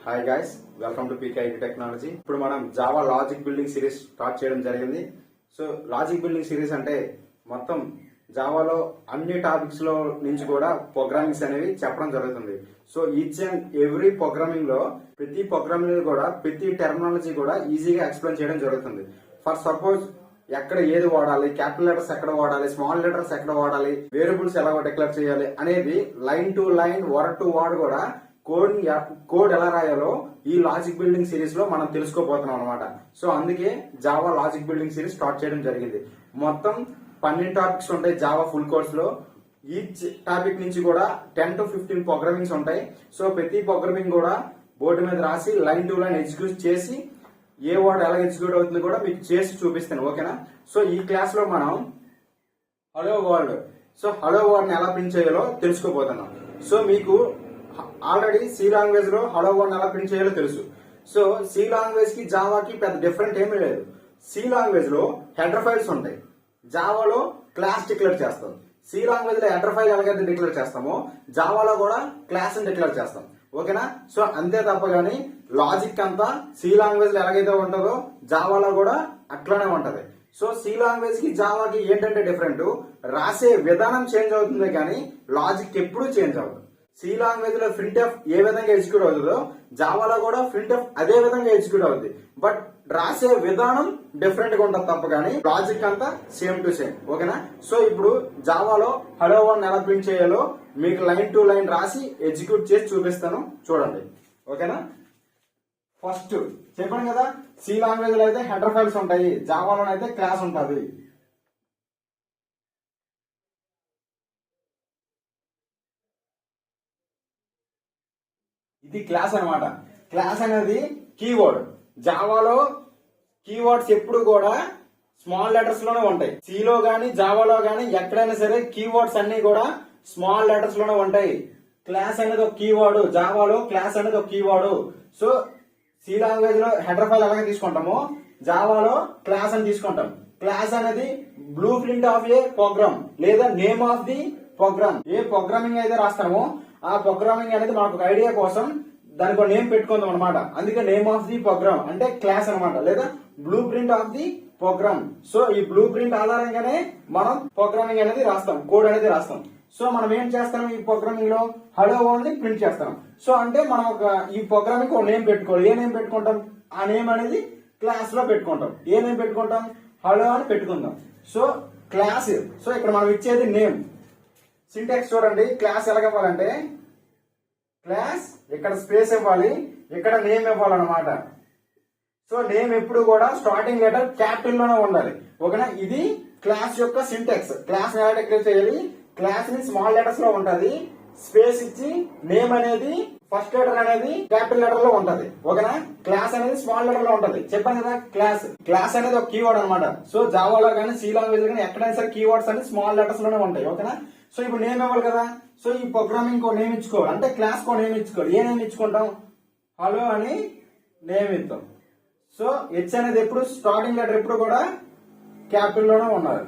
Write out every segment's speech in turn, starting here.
Hi guys, welcome to PK technology. ఇప్పుడు మనం Java logic building series start చేయడం జరిగింది. సో లాజిక్ బిల్డింగ్ సిరీస్ అంటే మొత్తం జావాలో అన్ని టాపిక్స్ లో నుంచి కూడా ప్రోగ్రామింగ్స్ అనేవి చెప్పడం జరుగుతుంది. So each and every programming లో ప్రతి ప్రోగ్రామింగ్ కూడా ప్రతి టెర్మినాలజీ కూడా ఈజీగా ఎక్స్ప్లెయిన్ చేయడం జరుగుతుంది. ఫర్ సపోజ్ ఎక్కడ ఏది వాడాలి, క్యాపిటల్ లెటర్స్ ఎక్కడ వాడాలి, స్మాల్ లెటర్స్ ఎక్కడ వాడాలి, వేరియబుల్స్ ఎలా డిక్లేర్ చేయాలి అనేది line to line, word to word కూడా కోడ్ ఎలా రాయాలో ఈ లాజిక్ బిల్డింగ్ సిరీస్ లో మనం తెలుసుకోబోతున్నాం అనమాట. సో అందుకే Java logic building series start చేయడం జరిగింది. మొత్తం 12 టాపిక్స్ ఉంటాయి జావా ఫుల్ కోర్స్ లో. ఈచ్ టాపిక్ నుంచి కూడా 10 to 15 ప్రోగ్రామింగ్స్ ఉంటాయి. సో ప్రతి ప్రోగ్రామింగ్ కూడా బోర్డు మీద రాసి లైన్ టు లైన్ ఎగ్జిక్యూట్ చేసి ఏ వర్డ్ ఎలా ఎగ్జిక్యూట్ అవుతుంది కూడా మీకు చేసి చూపిస్తాను, ఓకేనా? సో ఈ క్లాస్ లో మనం hello world, so hello world ని ఎలా ప్రింట్ చేయాలో తెలుసుకోబోతున్నాం. సో మీకు ఆల్రెడీ సి లాంగ్వేజ్ లో హలో వరల్డ్ ఎలా ప్రింట్ చేయాలో తెలుసు. సో సి లాంగ్వేజ్ కి జావాకి పెద్ద డిఫరెంట్ ఏమీ లేదు. సి లాంగ్వేజ్ లో హెడర్ ఫైల్స్ ఉంటాయి, జావాలో క్లాస్ డిక్లేర్ చేస్తాం. సి లాంగ్వేజ్ లో హెడర్ ఫైల్ ఎలాగైతే డిక్లేర్ చేస్తామో జావాలో కూడా క్లాస్ ని డిక్లేర్ చేస్తాం, ఓకేనా? సో అంతే తప్ప గానీ లాజిక్ అంతా సి లాంగ్వేజ్ లో ఎలాగైతే ఉంటుందో జావాలో కూడా అట్లానే ఉంటది. సో సి లాంగ్వేజ్ కి జావాకి ఏంటంటే డిఫరెంట్, రాసే విధానం చేంజ్ అవుతుంది కానీ లాజిక్ ఎప్పుడూ చేంజ్ అవ్వదు. సి లాంగ్వేజ్ లో ప్రింట్ ఎఫ్ ఏ విధంగా ఎగ్జిక్యూట్ అవుతుందో జావాలో కూడా ప్రింట్ ఎఫ్ అదే విధంగా ఎగ్జిక్యూట్ అవుతుంది. బట్ రాసే విధానం డిఫరెంట్ గా ఉంటుంది తప్ప కానీ లాజిక్ అంతా సేమ్ టు సేమ్, ఓకేనా? సో ఇప్పుడు జావాలో హలో వరల్డ్ ఎలా ప్రింట్ చేయాలో మీకు లైన్ టు లైన్ రాసి ఎగ్జిక్యూట్ చేసి చూపిస్తాను, చూడండి, ఓకేనా? ఫస్ట్ చెప్పాను కదా, సి లాంగ్వేజ్ లో అయితే హెడర్ ఫైల్స్ ఉంటాయి, జావాలో అయితే క్లాస్ ఉంటుంది. ఇది క్లాస్ అన్నమాట. క్లాస్ అనేది కీవర్డ్. జావాలో కీవర్డ్స్ ఎప్పుడు కూడా స్మాల్ లెటర్స్ లోనే ఉంటాయి. సిలో గానీ జావాలో గానీ ఎక్కడైనా సరే కీవర్డ్స్ అన్ని కూడా స్మాల్ లెటర్స్ లోనే ఉంటాయి. క్లాస్ అనేది ఒక కీవర్డ్, జావాలో క్లాస్ అనేది ఒక కీవర్డ్. సో సి లాంగ్వేజ్ లో హెడర్ ఫైల్ ఎలాగ తీసుకుంటామో జావాలో క్లాస్ అని తీసుకుంటాం. క్లాస్ అనేది blueprint of a program లేదా name of the program. A programming అయితే రాస్తామో ఆ ప్రోగ్రామింగ్ అనేది మనకు ఒక ఐడియా కోసం దానికి ఒక నేమ్ పెట్టుకుందాం అనమాట. అందుకే నేమ్ ఆఫ్ ది ప్రోగ్రామ్ అంటే క్లాస్ అనమాట, లేదా blueprint of the program. So ఈ బ్లూ ప్రింట్ ఆధారంగానే మనం ప్రోగ్రామింగ్ అనేది రాస్తాం, కోడ్ అనేది రాస్తాం. సో మనం ఏం చేస్తాం, ఈ ప్రోగ్రామింగ్ లో హలో వరల్డ్ ని ప్రింట్ చేస్తాం. సో అంటే మనం ఒక ఈ ప్రోగ్రామింగ్ ఒక నేమ్ పెట్టుకోవాలి. ఏ నేమ్ పెట్టుకుంటాం? ఆ నేమ్ అనేది క్లాస్ లో పెట్టుకుంటాం. ఏ నేమ్ పెట్టుకుంటాం? హలో అని పెట్టుకుందాం. సో క్లాస్, సో ఇక్కడ మనం ఇచ్చేది నేమ్. సింటాక్స్ చూడండి, క్లాస్ ఎలాగ ఇవ్వాలంటే క్లాస్, ఇక్కడ స్పేస్ ఇవ్వాలి, ఇక్కడ నేమ్ ఇవ్వాలన్నమాట. సో నేమ్ ఎప్పుడు కూడా స్టార్టింగ్ లెటర్ క్యాపిటల్ లోనే ఉండాలి, ఓకేనా? ఇది క్లాస్ యొక్క సింటాక్స్. క్లాస్ ఎలా డిక్లేర్ చేయాలి? క్లాస్ ని స్మాల్ లెటర్స్ లో ఉంటది, స్పేస్ ఇచ్చి నేమ్ అనేది ఫస్ట్ లెటర్ అనేది క్యాపిటల్ లెటర్ లో ఉంటది, ఓకేనా? క్లాస్ అనేది స్మాల్ లెటర్ లో ఉంటది. చెప్పాను కదా, క్లాస్ అనేది ఒక కీవర్డ్ అనమాట. సో జావాలో కానీ సి లాంగ్వేజ్ కానీ ఎక్కడైనా సరే కీవర్డ్స్ అనేది స్మాల్ లెటర్స్ లోనే ఉంటాయి, ఓకేనా? సో ఇప్పుడు నేమ్ ఇవ్వాలి కదా. సో ఈ ప్రోగ్రామింగ్ కో నేమ్ ఇచ్చుకోవాలి, అంటే క్లాస్ కో నేమ్ ఇచ్చుకోవాలి. ఏ నేమ్ ఇచ్చుకుంటాం? హలో అని నేమ్ ఇస్తాం. సో హెచ్ అనేది ఎప్పుడు స్టార్టింగ్ లెటర్ ఎప్పుడు కూడా క్యాపిటల్ లోనే ఉండాలి.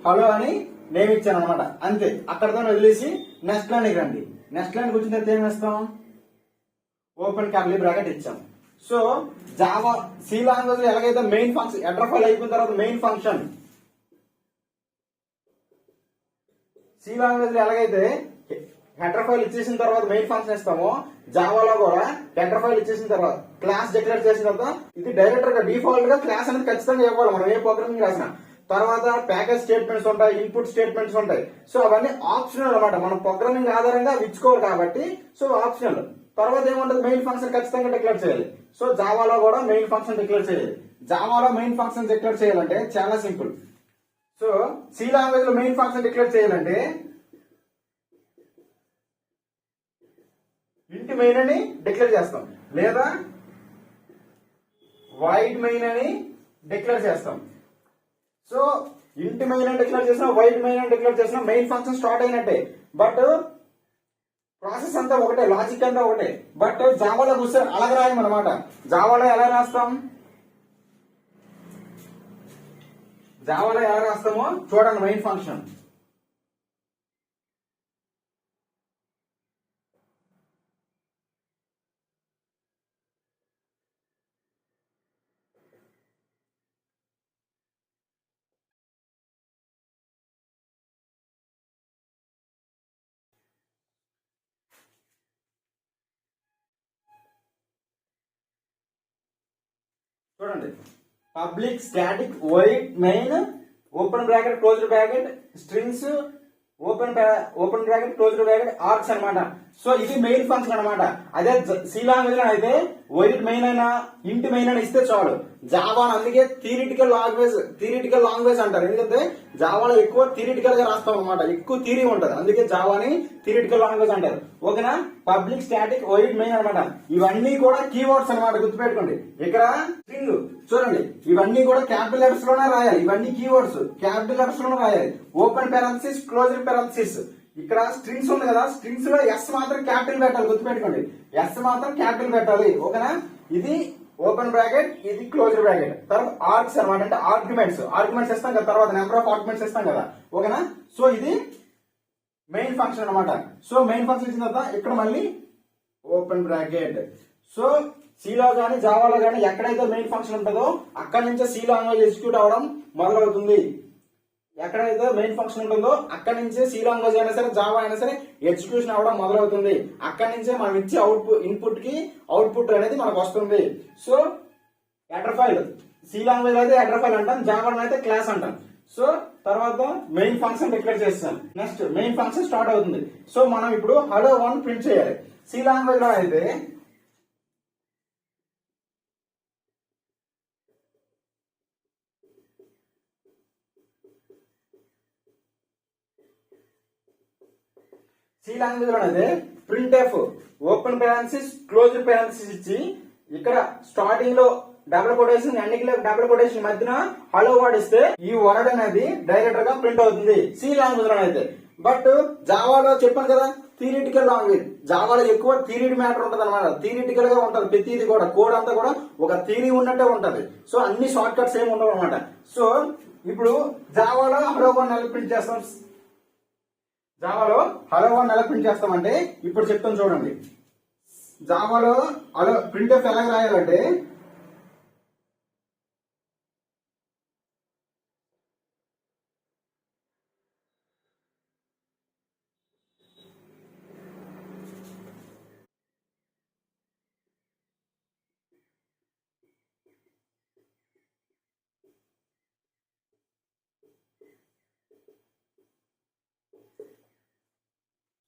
హలో అని నేమ్ ఇచ్చాను అనమాట, అంతే. అక్కడతో వదిలేసి నెక్స్ట్ లైన్ రండి. నెక్స్ట్ లైన్ వచ్చిన తర్వాత ఏం వేస్తాం? ఓపెన్ కర్లీ బ్రాకెట్ ఇచ్చాం. సో జావా సి లాంగ్వేజ్ లో ఎలాగైతే మెయిన్ ఫంక్షన్ హెడర్ ఫైల్ అయిపోయిన తర్వాత మెయిన్ ఫంక్షన్, సి లాంగ్వేజ్ లో ఎలాగైతే హెడర్ ఫైల్ ఇచ్చేసిన తర్వాత మెయిన్ ఫంక్షన్ ఇస్తామో జావాలో కూడా హెడర్ ఫైల్ ఇచ్చేసిన తర్వాత క్లాస్ డిక్లేర్ చేసిన తర్వాత ఇది డైరెక్టర్ గా డిఫాల్ట్ గా క్లాస్ అనేది ఖచ్చితంగా ఇవ్వాలి మనం ఏ ప్రోగ్రామింగ్ రాసిన. తర్వాత ప్యాకేజ్ స్టేట్మెంట్స్ ఉంటాయి, ఇన్పుట్ స్టేట్మెంట్స్ ఉంటాయి. సో అవన్నీ ఆప్షనల్ అనమాట, మనం ప్రోగ్రామింగ్ ఆధారంగా ఇచ్చుకోవాలి కాబట్టి సో ఆప్షనల్. తర్వాత ఏముంటుంది? మెయిన్ ఫంక్షన్ ఖచ్చితంగా డిక్లేర్ చేయాలి. సో జావాలో కూడా మెయిన్ ఫంక్షన్ డిక్లేర్ చేయాలి. జావాలో మెయిన్ ఫంక్షన్ డిక్లేర్ చేయాలంటే చాలా సింపుల్. సో సి లాంగ్వేజ్ లో మెయిన్ ఫంక్షన్ డిక్లేర్ చేయాలంటే ఇంటి మెయిన్ అని డిక్లేర్ చేస్తాం, లేదా వైడ్ మెయిన్ అని డిక్లేర్ చేస్తాం. సో ఇంటి మెయిన్ అని డిక్లేర్ చేసినా, వైడ్ మెయిన్ అని డిక్లేర్ చేసినా మెయిన్ ఫంక్షన్ స్టార్ట్ అయినట్టే. బట్ ప్రాసెస్ అంతా ఒకటే, లాజిక్ అంతా ఒకటే. బట్ జావాలో చూస్తే అలాగ రాయమన్నమాట. జావాలో ఎలా రాస్తాం? జావాలో ఎలా రాస్తామో చూడండి. మెయిన్ ఫంక్షన్ చూడండి, public static wide main open bracket closed bracket strings open bracket closed bracket arcs అన్నమాట. సో ఇది మెయిన్ ఫంక్షన్ అన్నమాట. అదే సి లాంగ్వేజ్ లో అయితే వైడ్ మెయిన్ అయినా ఇంట్ మెయిన్ అయినా ఇస్తే చాలు. జావా అందుకే థియరిటికల్ లాంగ్వేజ్ అంటారు. ఎందుకంటే జావాలో ఎక్కువ థియరిటికల్ గా రాస్తాం అనమాట, ఎక్కువ థియరీ ఉంటది, అందుకే జావాని థియరిటికల్ లాంగ్వేజ్ అంటారు. ఓకేనా, పబ్లిక్ స్టాటిక్ వైడ్ మెయిన్ అనమాట. ఇవన్నీ కూడా కీవర్డ్స్ అనమాట, గుర్తుపెట్టుకోండి. ఇక్కడ స్ట్రింగ్ చూడండి, ఇవన్నీ కూడా క్యాపిటల్ లెటర్స్ లోనే రాయాలి. ఇవన్నీ కీవర్డ్స్ క్యాపిటల్ లెటర్స్ లోనే రాయాలి. Open parenthesis closed parenthesis. ఇక్కడ స్ట్రింగ్స్ ఉంది కదా, స్ట్రింగ్స్ లో ఎస్ మాత్రం క్యాపిటల్ పెట్టాలి, గుర్తుపెట్టుకోండి. ఎస్ మాత్రం క్యాపిటల్ పెట్టాలి. ఓకేనా, ఇది ఓపెన్ బ్రాకెట్, ఇది క్లోజ్ బ్రాకెట్. తర్వాత ఆర్క్స్ అనమాట, అంటే ఆర్గ్యుమెంట్స్ ఇస్తాం కదా, తర్వాత నెంబర్ ఆఫ్ ఆర్గ్యుమెంట్స్ ఇస్తాం కదా. ఓకేనా, సో ఇది మెయిన్ ఫంక్షన్ అనమాట. సో మెయిన్ ఫంక్షన్ ఇచ్చిన తర్వాత ఇక్కడ మళ్ళీ ఓపెన్ బ్రాకెట్. సో సీలో గానీ జావాలో గానీ ఎక్కడైతే మెయిన్ ఫంక్షన్ ఉంటుందో అక్కడి నుంచే సి లాంగ్వేజ్ ఎగ్జిక్యూట్ అవడం మొదలవుతుంది. ఎక్కడైతే మెయిన్ ఫంక్షన్ ఉంటుందో అక్కడి నుంచే సి లాంగ్వేజ్ అయినా సరే జావా అయినా సరే ఎగ్జిక్యూషన్ అవ్వడం మొదలవుతుంది. అక్కడి నుంచే మనం ఇచ్చే ఇన్పుట్ కి అవుట్పుట్ అనేది మనకు వస్తుంది. So header file, C language అయితే హెడర్ ఫైల్ అంటాం, జావా అయితే క్లాస్ అంటాం. సో తర్వాత మెయిన్ ఫంక్షన్ డిక్లేర్ చేస్తాం. నెక్స్ట్ మెయిన్ ఫంక్షన్ స్టార్ట్ అవుతుంది. సో మనం ఇప్పుడు హలో 1 ప్రింట్ చేయాలి. సి లాంగ్వేజ్ లో అయితే సి లాంగ్వేజ్ లో అయితే print F open parenthesis closed parenthesis ఇచ్చి ఇక్కడ స్టార్టింగ్ లో డబుల్ కొటేషన్ ఎండింగ్ లో డబుల్ కొటేషన్ మధ్యన హలో వర్డ్ ఇస్తే ఈ వర్డ్ అనేది డైరెక్ట్ గా ప్రింట్ అవుతుంది సి లాంగ్వేజ్ లో అయితే. బట్ జావాలో చెప్పాను కదా థియరిటికల్ లాంగ్వేజ్, జావాలో ఎక్కువ థియరీ మ్యాటర్ ఉంటది అనమాట. థియరిటికల్ గా ఉంటది ప్రతిది కూడా, కోడ్ అంతా కూడా ఒక థియరీ ఉన్నట్టే ఉంటది. సో అన్ని షార్ట్ కట్స్ ఏమి ఉండవు అనమాట. సో ఇప్పుడు జావాలో హలో 1 ఎలా ప్రింట్ చేస్తాం, జావాలో హలో 1 ఎలా ప్రింట్ చేస్తామంటే ఇప్పుడు చెప్తాను చూడండి. జావాలో హలో ప్రింట్ ఎఫ్ ఎలా రాయాలంటే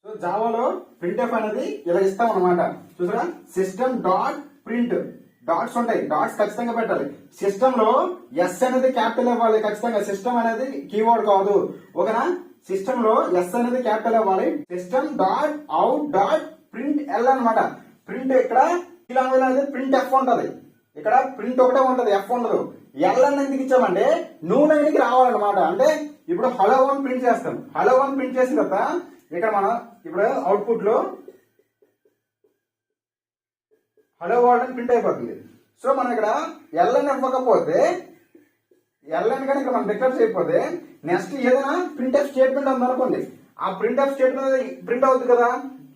సో జావాలో ప్రింట్ఎఫ్ అనేది ఇలా ఇస్తాం అనమాట. చూసారా, సిస్టమ్ డాట్ ప్రింట్, డాట్స్ ఉంటాయి, డాట్స్ ఖచ్చితంగా పెట్టాలి. సిస్టమ్ లో ఎస్ అనేది క్యాపిటల్ ఇవ్వాలి ఖచ్చితంగా. సిస్టమ్ అనేది కీవర్డ్ కాదు, ఓకేనా. సిస్టమ్ లో ఎస్ అనేది క్యాపిటల్ ఇవ్వాలి. System dot out dot print L అనమాట. ప్రింట్ ఇక్కడ ఈ లాంగ్వేజ్ అనేది ప్రింట్ ఎఫ్ ఉంటది, ఇక్కడ ప్రింట్ ఒకటే ఉంటది, ఎఫ్ ఉండదు. ఎల్ అని ఎందుకు ఇచ్చామంటే నూనెకి రావాలన్నమాట. అంటే ఇప్పుడు హలో 1 ప్రింట్ చేస్తాం. హలో 1 ప్రింట్ చేసిన తర్వాత ఇక్కడ మనం ఇప్పుడు అవుట్పుట్ లో హలో వర్డ్ అని ప్రింట్ అయిపోతుంది. సో మనం ఇక్కడ ఎల్ఎన్ ఇవ్వకపోతే, ఎల్ఎన్ కానీ ఇక్కడ మనం డిక్లేర్ చేయకపోతే నెక్స్ట్ ఏదైనా ప్రింట్ ఎఫ్ స్టేట్మెంట్ ఉందనుకోండి, ఆ ప్రింట్ ఎఫ్ స్టేట్మెంట్ ప్రింట్ అవుతుంది కదా,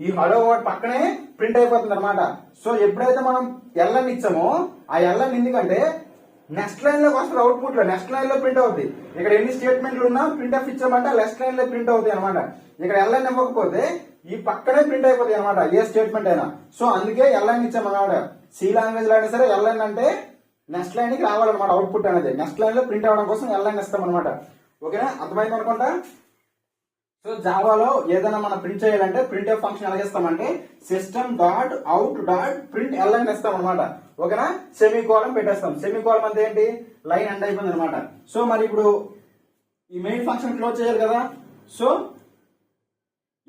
ఈ హలో వర్డ్ పక్కనే ప్రింట్ అయిపోతుంది అనమాట. సో ఎప్పుడైతే మనం ఎల్ఎన్ ఇచ్చామో ఆ ఎల్ఎన్ ఎందుకంటే నెక్స్ట్ లైన్ లో వస్తుంది, అవుట్పుట్ లో నెక్స్ట్ లైన్ లో ప్రింట్ అవుతుంది. ఇక్కడ ఎన్ని స్టేట్మెంట్లు ఉన్నా ప్రింట్ ఎఫ్ ఇచ్చామంటే నెక్స్ట్ లైన్ లో ప్రింట్ అవుతాయి అనమాట. ఇక్కడ ఎల్ఎన్ ఇవ్వకపోతే ఈ పక్కనే ప్రింట్ అయిపోతాయి అనమాట, ఏ స్టేట్మెంట్ అయినా. సో అందుకే ఎల్ఎన్ ఇచ్చామన్నమాట. సి లాంగ్వేజ్ లో అయినా సరే ఎల్ఎన్ అంటే నెక్స్ట్ లైన్ కి రావాలన్నమాట, అవుట్పుట్ అనేది నెక్స్ట్ లైన్ లో ప్రింట్ అవ్వడం కోసం ఎల్ఎన్ ఇస్తాం అనమాట. ఓకేనా, అర్థమైంది అనుకుంటా. సో జావాలో ఏదైనా మనం ప్రింట్ చేయాలంటే ప్రింట్ ఎఫ్ ఫంక్షన్ ఎలా చేస్తామంటే system dot out dot print LN ఇస్తాం అనమాట. ఓకేనా, సెమీ కోలం పెట్టేస్తాం. సెమీ కోలం అంటే ఏంటి, లైన్ ఎండ్ అయిపోయింది అనమాట. సో మరి ఇప్పుడు ఈ మెయిన్ ఫంక్షన్ క్లోజ్ చేయాలి కదా. సో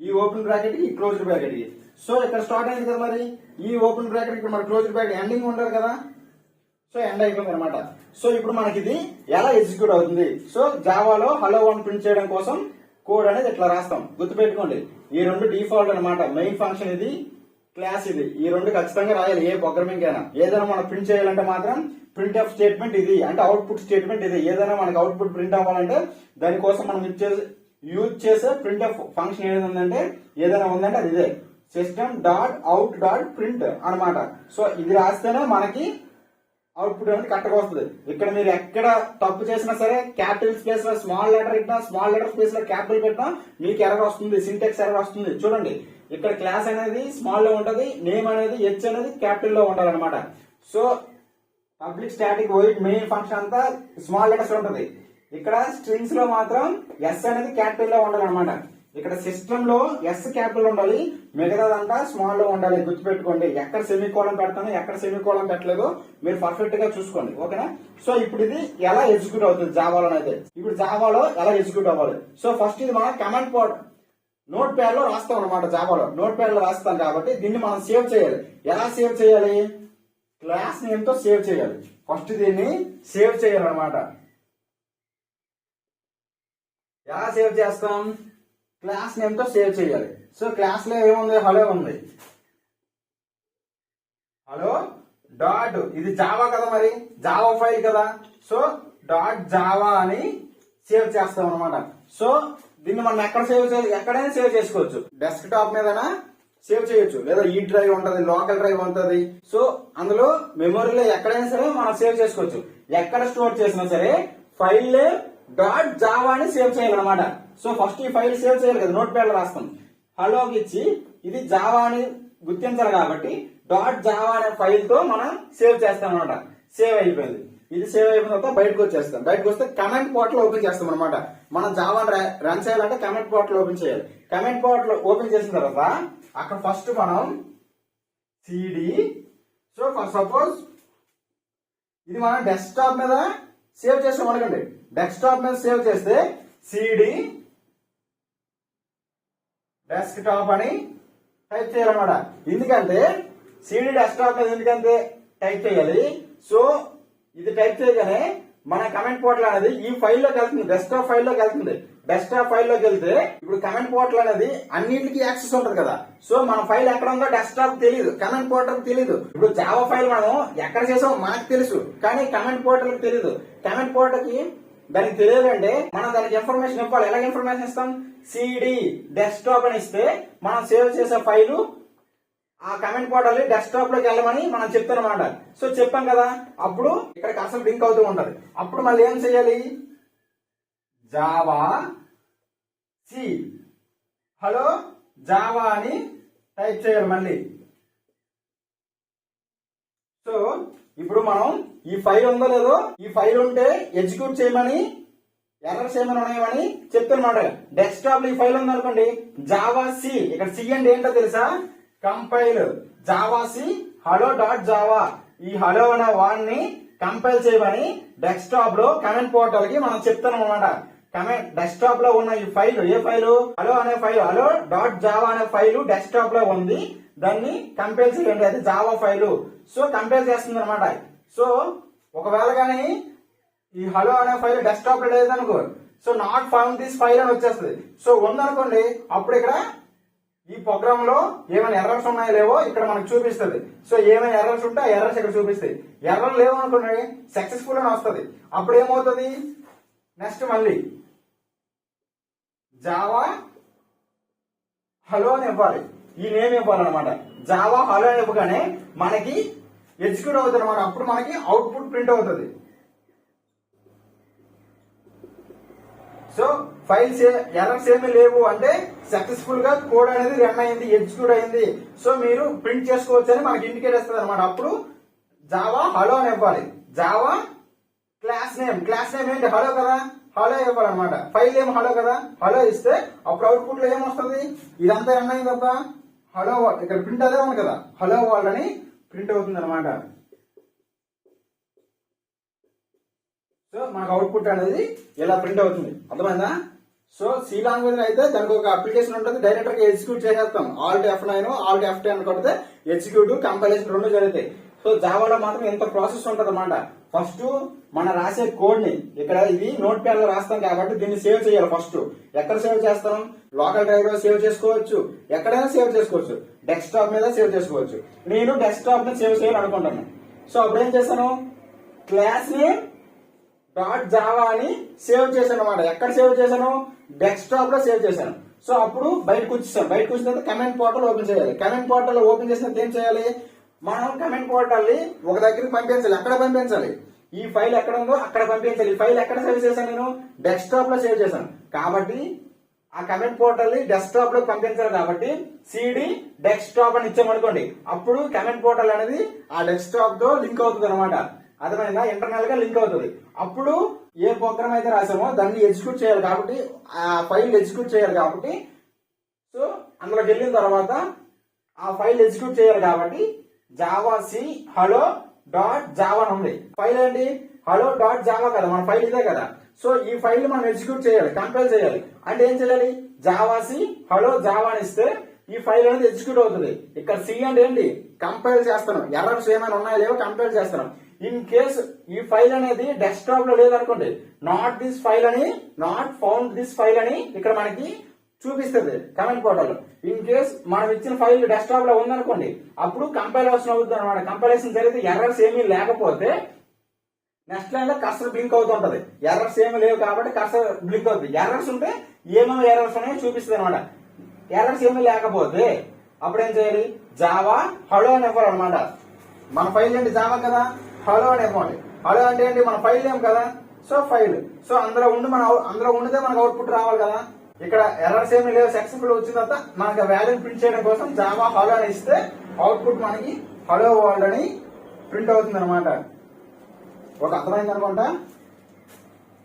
ఈ ఓపెన్ బ్రాకెట్ కి క్లోజ్డ్ బ్రాకెట్ కి, సో ఇక్కడ స్టార్ట్ అయింది కదా, మరి ఈ ఓపెన్ బ్రాకెట్ ఇక్కడ మన క్లోజ్డ్ బ్రాకెట్ ఎండింగ్ ఉండదు కదా. సో ఎండ్ అయిపోయింది అనమాట. సో ఇప్పుడు మనకి ఇది ఎలా ఎగ్జిక్యూట్ అవుతుంది. సో జావాలో హలో 1 ప్రింట్ చేయడం కోసం కోడ్ అనేది ఇట్లా రాస్తాం, గుర్తుపెట్టుకోండి. ఈ రెండు డిఫాల్ట్ అనమాట, మెయిన్ ఫంక్షన్ ఇది, క్లాస్ ఇది. ఈ రెండు ఖచ్చితంగా రాయాలి ఏ ప్రోగ్రామింగ్ అయినా. ఏదైనా మనం ప్రింట్ చేయాలంటే మాత్రం ప్రింట్ ఎఫ్ స్టేట్మెంట్ ఇది, అంటే అవుట్పుట్ స్టేట్మెంట్ ఇది. ఏదైనా మనకి అవుట్పుట్ ప్రింట్ అవ్వాలంటే దానికోసం మనం యూజ్ చేసే ప్రింట్ ఎఫ్ ఫంక్షన్ ఏదైనా ఉందంటే ఏదైనా ఉందంటే అది ఇదే, system dot out dot print అనమాట. సో ఇది రాస్తేనే మనకి అవుట్పుట్ అనేది కరెక్ట్గా వస్తుంది. ఇక్కడ మీరు ఎక్కడ తప్పు చేసినా సరే క్యాపిటల్ స్పేస్ లో స్మాల్ లెటర్ పెట్టినా, స్మాల్ లెటర్ స్పేస్ లో క్యాపిటల్ పెట్టినా మీకు ఎర్రర్ వస్తుంది, సింటెక్స్ ఎర్రర్ వస్తుంది. చూడండి, ఇక్కడ క్లాస్ అనేది స్మాల్ లో ఉంటది, నేమ్ అనేది హెచ్ అనేది క్యాపిటల్ లో ఉండాలన్నమాట. So public static void main function అంతా స్మాల్ లెటర్స్ ఉంటది. ఇక్కడ స్ట్రింగ్స్ లో మాత్రం ఎస్ అనేది క్యాపిటల్ లో ఉండాలన్నమాట. ఇక్కడ సిస్టమ్ లో ఎస్ క్యాపిటల్ ఉండాలి, మిగతాదంతా స్మాల్ లో ఉండాలి. గుర్తుపెట్టుకోండి, ఎక్కడ సెమీకోలం పెడతాను ఎక్కడ సెమీకోలం పెట్టలేదో మీరు పర్ఫెక్ట్ గా చూసుకోండి. ఓకేనా? సో ఇప్పుడు ఇది ఎలా ఎగ్జిక్యూట్ అవుతుంది జావాలో అయితే. ఇప్పుడు జావాలో ఎలా ఎగ్జిక్యూట్ అవ్వాలి. సో ఫస్ట్ ఇది మనం కమాండ్ నోట్ ప్యాడ్ లో రాస్తాం అనమాట. జావాలో నోట్ ప్యాడ్ లో రాస్తాం కాబట్టి దీన్ని మనం సేవ్ చేయాలి. ఎలా సేవ్ చేయాలి? క్లాస్ నేమ్ తో సేవ్ చేయాలి. ఫస్ట్ దీన్ని సేవ్ చేయాలన్నమాట. ఎలా సేవ్ చేస్తాం? క్లాస్ నేమ్ తో సేవ్ చేయాలి. సో క్లాస్ లో ఏముంది? హలో ఉంది. హలో డాట్, ఇది జావా కదా, మరి జావా ఫైల్ కదా. సో డాట్ జావా అని సేవ్ చేస్తాం అనమాట. సో దీన్ని మనం ఎక్కడ సేవ్ చేయాలి? ఎక్కడైనా సేవ్ చేసుకోవచ్చు. డెస్క్ టాప్ మీదైనా సేవ్ చేయొచ్చు, లేదా ఈ డ్రైవ్ ఉంటది, లోకల్ డ్రైవ్ ఉంటది. సో అందులో మెమొరీలో ఎక్కడైనా సరే మనం సేవ్ చేసుకోవచ్చు. ఎక్కడ స్టోర్ చేసినా సరే ఫైల్ డాట్ జావా అని సేవ్ చేయాలన్నమాట. సో ఫస్ట్ ఈ ఫైల్ సేవ్ చేయాలి కదా, నోట్ ప్యాడ్ లో రాస్తాం. హలోకి ఇచ్చి ఇది జావా అని గుర్తించాలి కాబట్టి డాట్ జావా అనే ఫైల్ తో మనం సేవ్ చేస్తాం అనమాట. సేవ్ అయిపోయింది. ఇది సేవ్ అయిపోయిన తర్వాత బయటకు వచ్చేస్తాం. బయటకు వస్తే కమెంట్ పోర్టల్ ఓపెన్ చేస్తాం అనమాట. మనం జావా రన్ చేయాలంటే కమెంట్ పోర్టల్ ఓపెన్ చేయాలి. కమెంట్ పోర్టల్ ఓపెన్ చేసిన తర్వాత అక్కడ ఫస్ట్ మనం సిడి, సో ఫర్ సపోజ్ ఇది మనం డెస్క్టాప్ మీద సేవ్ చేస్తాం అనుకోండి. డెస్క్టాప్ మీద సేవ్ చేస్తే సిడి డెస్క్టాప్ అని టైప్ చేయాలన్నమాట. ఎందుకంటే సిడి డెస్క్టాప్ మీద ఎందుకంటే టైప్ చేయాలి. సో ఇది టైప్ చేయగానే మన కమెంట్ పోర్టల్ అనేది ఈ ఫైల్లోకి వెళ్తుంది, డెస్క్టాప్ ఫైల్లోకి వెళ్తుంది. డెస్క్టాప్ ఫైల్లోకి వెళ్తే ఇప్పుడు కమెంట్ పోర్టల్ అనేది అన్నింటికి యాక్సెస్ ఉంటుంది కదా. సో మన ఫైల్ ఎక్కడ ఉందో డెస్క్టాప్ తెలియదు, కమెంట్ పోర్టల్ తెలియదు. ఇప్పుడు జావా ఫైల్ మనం ఎక్కడ చేసామో మనకు తెలుసు, కానీ కమెంట్ పోర్టల్ తెలియదు. కమెంట్ పోర్టల్ కి దానికి తెలియాలంటే మనం దానికి ఇన్ఫర్మేషన్ ఇవ్వాలి. ఎలా ఇన్ఫర్మేషన్ ఇస్తాం? సిడి డెస్క్టాప్ అని ఇస్తే మనం సేవ్ చేసే ఫైలు ఆ కమెంట్ పోర్టల్ డెస్క్టాప్ లోకి వెళ్ళమని మనం చెప్తాం అనమాట. సో చెప్పాం కదా, అప్పుడు ఇక్కడికి అసలు లింక్ అవుతూ ఉంటది. అప్పుడు మళ్ళీ ఏం చేయాలి? జావా సి హలో జావా అని టైప్ చేయాలి మళ్ళీ. సో ఇప్పుడు మనం ఈ ఫైల్ ఉందో లేదో, ఈ ఫైల్ ఉంటే ఎగ్జిక్యూట్ చేయమని ఎర్రర్స్ ఏమైనా ఉన్నాయని చెప్తానమాట. డెస్క్టాప్ లో ఈ ఫైల్ ఉంది అనుకోండి, జావా సి, ఇక్కడ సి అంటే ఏంటో తెలుసా? Compile Java C hello dot Java. ఈ హలో అనే వాడిని కంపైల్ చేయమని డెస్క్టాప్ లో కమెంట్ పోర్టల్ కి మనం చెప్తాం అనమాట. కమెంట్ డెస్క్టాప్ లో ఉన్న ఈ ఫైల్, ఏ ఫైల్? హలో అనే ఫైల్, హలో డాట్ జావా అనే ఫైల్ డెస్క్టాప్ లో ఉంది, దాన్ని కంపైల్ చేయండి, అది జావా ఫైల్. సో కంపైల్ చేస్తుంది అనమాట. సో ఒకవేళ కానీ ఈ హలో అనే ఫైల్ డెస్క్టాప్ లో లేదనుకో, so not found this file అని వచ్చేస్తుంది. సో ఉందనుకోండి, అప్పుడు ఇక్కడ ఈ ప్రోగ్రామ్ లో ఏమైనా ఎర్రర్స్ ఉన్నాయో లేవో ఇక్కడ మనకు చూపిస్తుంది. సో ఏమైనా ఎర్రర్స్ ఉంటే ఆ ఎర్రర్స్ ఇక్కడ చూపిస్తాయి. ఎర్రర్ లేవు అనుకోండి, సక్సెస్ఫుల్ అని వస్తుంది. అప్పుడు ఏమవుతుంది? నెక్స్ట్ మళ్ళీ జావా హలో అని ఇవ్వాలి, ఈ నేమ్ ఇవ్వాలన్నమాట. జావా హలో అని ఇవ్వగానే మనకి ఎగ్జిక్యూట్ అవుతుంది అనమాట. అప్పుడు మనకి అవుట్పుట్ ప్రింట్ అవుతుంది. సో ఫైల్స్ ఎర్రర్స్ ఏమీ లేవు అంటే సక్సెస్ఫుల్ గా కోడ్ అనేది రన్ అయింది, ఎగ్జిక్యూట్ అయింది. సో మీరు ప్రింట్ చేసుకోవచ్చు అని మనకి ఇండికేట్ ఇస్తుంది అనమాట. అప్పుడు జావా హలో అని ఇవ్వాలి. జావా క్లాస్ నేమ్ ఏంటి? హలో కదా, హలో ఇవ్వాలన్నమాట. ఫైల్ ఏం హలో కదా, హలో ఇస్తే అప్పుడు అవుట్పుట్ లో ఏమొస్తుంది? ఇదంతా రన్ అయింది ఒక హలో వరల్డ్, ఇక్కడ ప్రింట్ అదే ఉంది కదా, హలో వరల్డ్ అని ప్రింట్ అవుతుంది అనమాట. సో మనకు అవుట్పుట్ అనేది ఇలా ప్రింట్ అవుతుంది. అర్థమైందా? సో సి లాంగ్వేజ్ అయితే దానికి ఒక అప్లికేషన్ ఉంటుంది, డైరెక్ట్ గా ఎగ్జిక్యూట్ చేసేస్తాం. ఆల్ట్ F9 ఆల్ట్ F10 కొడితే ఎగ్జిక్యూట్ కంపైలేషన్ రెండు జరుగుతాయి. సో జావాలో మాత్రం ఎంత ప్రాసెస్ ఉంటుంది అనమాట. ఫస్ట్ మన రాసే కోడ్ ని ఇక్కడ ఇది నోట్ ప్యాడ్ లో రాస్తాం కాబట్టి దీన్ని సేవ్ చేయాలి. ఫస్ట్ ఎక్కడ సేవ్ చేస్తాం? లోకల్ డ్రైవ్ లో సేవ్ చేసుకోవచ్చు, ఎక్కడైనా సేవ్ చేసుకోవచ్చు, డెస్క్టాప్ మీద సేవ్ చేసుకోవచ్చు. నేను డెస్క్టాప్ మీద సేవ్ చేయాలనుకుంటాను. సో అప్పుడు ఏం చేశాను? క్లాస్ నేమ్ డాట్ జావా అని సేవ్ చేశాను అనమాట. ఎక్కడ సేవ్ చేశాను? డెస్క్టాప్ లో సేవ్ చేశాను. సో అప్పుడు బయటకు వచ్చేసాను. బయటకు వచ్చిన తర్వాత కమెంట్ పోర్టల్ ఓపెన్ చేయాలి. కమెంట్ పోర్టల్ ఓపెన్ చేసినప్పుడు ఏం చేయాలి? మనం కమెంట్ పోర్టల్ ని ఒక దగ్గరికి పంపించాలి. ఎక్కడ పంపించాలి? ఈ ఫైల్ ఎక్కడ ఉందో అక్కడ పంపించాలి. ఈ ఫైల్ ఎక్కడ సేవ్ చేశాను? నేను డెస్క్టాప్ లో సేవ్ చేశాను కాబట్టి ఆ కమెంట్ పోర్టల్ ని డెస్క్టాప్ లో పంపించాలి. కాబట్టి సిడి డెస్క్టాప్ అని ఇచ్చామనుకోండి, అప్పుడు కమెంట్ పోర్టల్ అనేది ఆ డెస్క్టాప్ తో లింక్ అవుతుంది అనమాట. అర్థమైందా? ఇంటర్నల్ గా లింక్ అవుతుంది. అప్పుడు ఏ ప్రోగ్రామ్ అయితే రాసామో దాన్ని ఎగ్జిక్యూట్ చేయాలి కాబట్టి, ఆ ఫైల్ ఎగ్జిక్యూట్ చేయాలి కాబట్టి, సో అందులోకి వెళ్ళిన తర్వాత ఆ ఫైల్ ఎగ్జిక్యూట్ చేయాలి కాబట్టి Java C hello dot Java అని ఉంది. ఫైల్ ఏంటి? హలో డాట్ జావా కదా, మన ఫైల్ ఇదే కదా. సో ఈ ఫైల్ మనం ఎగ్జిక్యూట్ చేయాలి, కంపైల్ చేయాలి. అంటే ఏం చేయాలి? జావా సి హలో జావా అని ఇస్తే ఈ ఫైల్ అనేది ఎగ్జిక్యూట్ అవుతుంది. ఇక్కడ సి అంటే ఏంటి? కంపైల్ చేస్తాను. ఎర్రర్స్ ఏమైనా ఉన్నాయో లేవో కంపైల్ చేస్తాను. ఇన్ కేస్ ఈ ఫైల్ అనేది డెస్క్టాప్ లో లేదనుకోండి, నాట్ దిస్ ఫైల్ అని, నాట్ ఫౌండ్ దిస్ ఫైల్ అని ఇక్కడ మనకి చూపిస్తుంది కమెంట్ పోర్టల్. ఇన్ కేస్ మనం ఇచ్చిన ఫైల్ డెస్క్టాప్ లో ఉందనుకోండి, అప్పుడు కంపైలేషన్ అవుతుంది అనమాట. కంపైలేషన్ జరిగితే ఎర్రర్స్ ఏమీ లేకపోతే నెక్స్ట్ లైన్ లో కర్సర్ బ్లింక్ అవుతుంటది. ఎర్రర్స్ ఏమీ లేవు కాబట్టి కర్సర్ బ్లింక్ అవుతుంది. ఎర్రర్స్ ఉంటే ఏమేమి ఎర్రర్స్ ఉన్నాయో చూపిస్తుంది అనమాట. ఎర్రర్స్ ఏమీ లేకపోతే అప్పుడు ఏం చేయాలి? జావా హలో అని ఇవ్వాలన్నమాట. మన ఫైల్ ఏంటి? జావా కదా, హలో అని ఇవ్వాలి. హలో అంటే ఏంటి? మన ఫైల్ ఏం కదా, సో ఫైల్. సో అందులో ఉండితే మనకు అవుట్పుట్ రావాలి కదా. ఇక్కడ ఎర్రర్స్ ఏమీ లేవు, సక్సెస్ఫుల్ వచ్చిన తర్వాత మనకి వాల్యూ ప్రింట్ చేయడం కోసం జావా హలో అని ఇస్తే అవుట్పుట్ మనకి హలో వరల్డ్ అని ప్రింట్ అవుతుంది అనమాట. ఒక అర్థమైంది అనుకుంటా,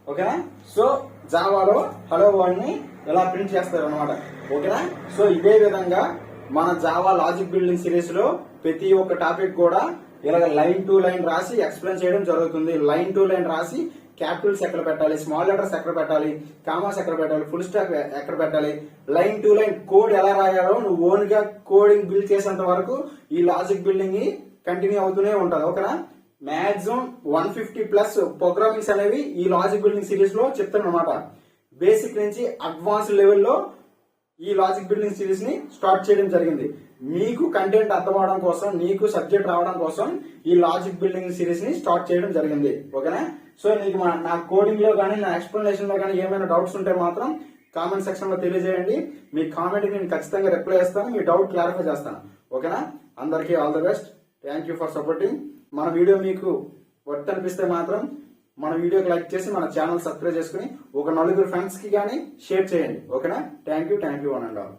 ఓకేనా? సో జావాలో హలో వరల్డ్ ని ఎలా ప్రింట్ చేస్తారు అనమాట, ఓకేనా? సో ఇదే విధంగా మన జావా లాజిక్ బిల్డింగ్ సిరీస్ లో ప్రతి ఒక్క టాపిక్ కూడా ఇలాగ లైన్ టు లైన్ రాసి ఎక్స్ప్లెయిన్ చేయడం జరుగుతుంది. లైన్ టు లైన్ రాసి క్యాపిటల్స్ ఎక్కడ పెట్టాలి, స్మాల్ లెటర్స్ ఎక్కడ పెట్టాలి, కామాస్ ఎక్కడ పెట్టాలి, ఫుల్ స్టాక్ ఎక్కడ పెట్టాలి, లైన్ టు లైన్ కోడ్ ఎలా రాయాలో నువ్వు ఓన్ గా కోడింగ్ బిల్డ్ చేసేంత వరకు ఈ లాజిక్ బిల్డింగ్ కంటిన్యూ అవుతూనే ఉంటది, ఓకేనా? మాక్సిమం 150+ ప్రోగ్రామింగ్స్ అనేవి ఈ లాజిక్ బిల్డింగ్ సిరీస్ లో చెప్తాను అనమాట. బేసిక్ నుంచి అడ్వాన్స్ లెవెల్లో ఈ లాజిక్ బిల్డింగ్ సిరీస్ ని స్టార్ట్ చేయడం జరిగింది. మీకు కంటెంట్ అర్థం అవడం కోసం, నీకు సబ్జెక్ట్ రావడం కోసం ఈ లాజిక్ బిల్డింగ్ సిరీస్ ని స్టార్ట్ చేయడం జరిగింది, ఓకేనా? సో నీకు నా కోడింగ్ లో కానీ, నా ఎక్స్ప్లెనేషన్ లో కానీ ఏమైనా డౌట్స్ ఉంటే మాత్రం కామెంట్ సెక్షన్ లో తెలియజేయండి. మీ కామెంట్ కి నేను ఖచ్చితంగా రిప్లై చేస్తాను, మీ డౌట్ క్లారిఫై చేస్తాను, ఓకేనా? అందరికీ all the best. Thank you for supporting. మన వీడియో మీకు వర్త్ అనిపిస్తే మాత్రం మన వీడియోకి లైక్ చేసి మన ఛానల్ సబ్స్క్రైబ్ చేసుకుని ఒక 4 ఫ్రెండ్స్ కి కానీ షేర్ చేయండి, ఓకేనా? Thank you one and all.